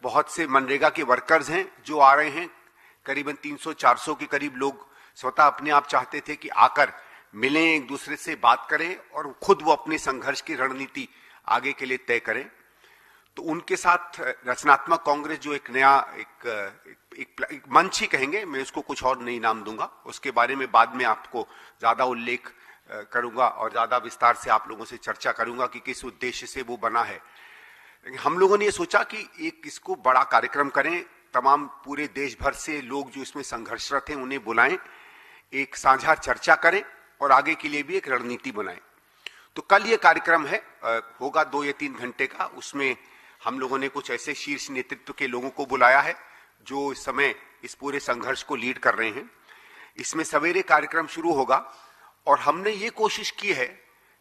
बहुत से मनरेगा के वर्कर्स हैं जो आ रहे हैं, करीबन 300-400 के करीब लोग स्वतः अपने आप चाहते थे कि आकर मिलें, एक दूसरे से बात करें और खुद वो अपने संघर्ष की रणनीति आगे के लिए तय करें। तो उनके साथ रचनात्मक कांग्रेस जो एक नया एक मंच ही कहेंगे, मैं उसको कुछ और नई नाम दूंगा, उसके बारे में बाद में आपको ज्यादा उल्लेख करूंगा और ज्यादा विस्तार से आप लोगों से चर्चा करूंगा कि किस उद्देश्य से वो बना है। हम लोगों ने ये सोचा कि एक इसको बड़ा कार्यक्रम करें, तमाम पूरे देश भर से लोग जो इसमें संघर्षरत हैं उन्हें बुलाएं, एक साझा चर्चा करें और आगे के लिए भी एक रणनीति बनाएं। तो कल ये कार्यक्रम है, होगा 2 या 3 घंटे का। उसमें हम लोगों ने कुछ ऐसे शीर्ष नेतृत्व के लोगों को बुलाया है जो इस समय इस पूरे संघर्ष को लीड कर रहे हैं। इसमें सवेरे कार्यक्रम शुरू होगा और हमने ये कोशिश की है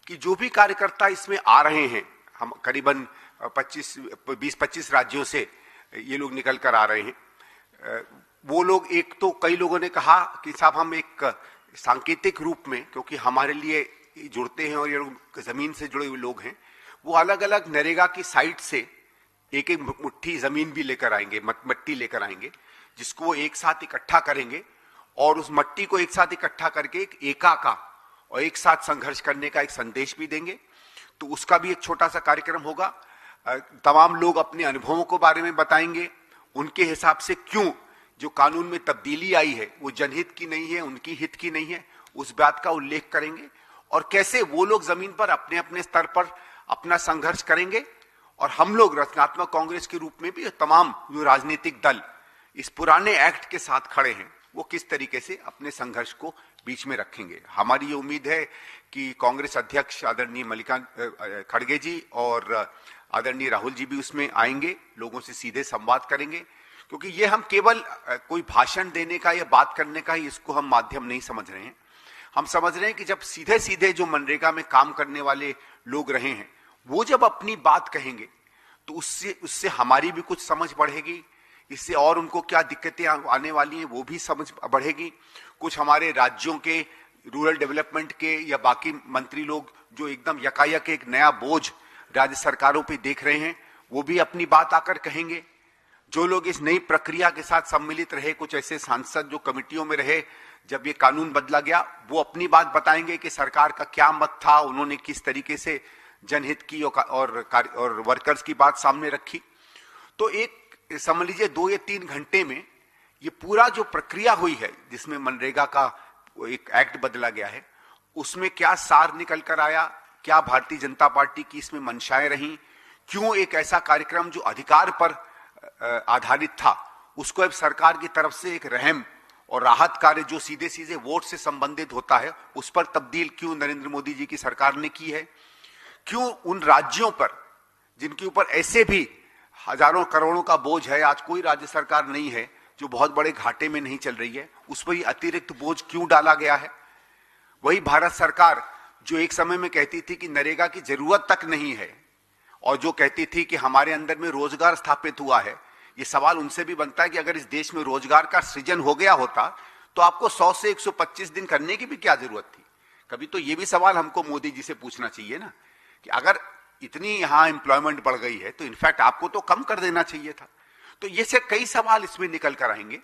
कि जो भी कार्यकर्ता इसमें आ रहे हैं, हम करीबन 20-25 राज्यों से ये लोग निकल कर आ रहे हैं, वो लोग, एक तो कई लोगों ने कहा कि साहब हम एक सांकेतिक रूप में, क्योंकि हमारे लिए जुड़ते हैं और ये लोग जमीन से जुड़े हुए लोग हैं, वो अलग अलग नरेगा की साइट से एक एक मुट्ठी जमीन भी लेकर आएंगे, मट्टी लेकर आएंगे, जिसको वो एक साथ इकट्ठा करेंगे और उस मट्टी को एक साथ इकट्ठा करके एक एका का और एक साथ संघर्ष करने का एक संदेश भी देंगे। तो उसका भी एक छोटा सा कार्यक्रम होगा। तमाम लोग अपने अनुभवों के बारे में बताएंगे, उनके हिसाब से क्यों जो कानून में तब्दीली आई है वो जनहित की नहीं है, उनकी हित की नहीं है, उस बात का उल्लेख करेंगे और कैसे वो लोग जमीन पर अपने अपने स्तर पर अपना संघर्ष करेंगे और हम लोग रचनात्मक कांग्रेस के रूप में भी तमाम जो राजनीतिक दल इस पुराने एक्ट के साथ खड़े हैं वो किस तरीके से अपने संघर्ष को बीच में रखेंगे। हमारी ये उम्मीद है कि कांग्रेस अध्यक्ष आदरणीय मल्लिकार्जुन खड़गे जी और आदरणीय राहुल जी भी उसमें आएंगे, लोगों से सीधे संवाद करेंगे, क्योंकि ये हम केवल कोई भाषण देने का या बात करने का ही इसको हम माध्यम नहीं समझ रहे हैं। हम समझ रहे हैं कि जब सीधे सीधे जो मनरेगा में काम करने वाले लोग रहे हैं वो जब अपनी बात कहेंगे तो उससे हमारी भी कुछ समझ बढ़ेगी, इससे और उनको क्या दिक्कतें आने वाली हैं वो भी समझ बढ़ेगी। कुछ हमारे राज्यों के रूरल डेवलपमेंट के या बाकी मंत्री लोग जो एकदम यकायक एक नया बोझ राज्य सरकारों पे देख रहे हैं वो भी अपनी बात आकर कहेंगे। जो लोग इस नई प्रक्रिया के साथ सम्मिलित रहे, कुछ ऐसे सांसद जो कमिटियों में रहे जब ये कानून बदला गया, वो अपनी बात बताएंगे कि सरकार का क्या मत था, उन्होंने किस तरीके से जनहित की और वर्कर्स की बात सामने रखी। तो एक समझ लीजिए 2 या 3 घंटे में ये पूरा जो प्रक्रिया हुई है जिसमें मनरेगा का एक एक्ट बदला गया है उसमें क्या सार निकल कर आया, क्या भारतीय जनता पार्टी की इसमें मंशाएं रही, क्यों एक ऐसा कार्यक्रम जो अधिकार पर आधारित था उसको अब सरकार की तरफ से एक रहम और राहत कार्य जो सीधे सीधे वोट से संबंधित होता है उस पर तब्दील क्यों नरेंद्र मोदी जी की सरकार ने की है, क्यों उन राज्यों पर जिनके ऊपर ऐसे भी हजारों करोड़ों का बोझ है, आज कोई राज्य सरकार नहीं है जो बहुत बड़े घाटे में नहीं चल रही है, उस पर अतिरिक्त बोझ क्यों डाला गया है। वही भारत सरकार जो एक समय में कहती थी कि नरेगा की जरूरत तक नहीं है और जो कहती थी कि हमारे अंदर में रोजगार स्थापित हुआ है, ये सवाल उनसे भी बनता है कि अगर इस देश में रोजगार का सृजन हो गया होता तो आपको 100 से 125 दिन करने की भी क्या जरूरत थी। कभी तो ये भी सवाल हमको मोदी जी से पूछना चाहिए ना कि अगर इतनी यहां एम्प्लॉयमेंट बढ़ गई है तो इनफैक्ट आपको तो कम कर देना चाहिए था। तो ये से कई सवाल इसमें निकल कर आएंगे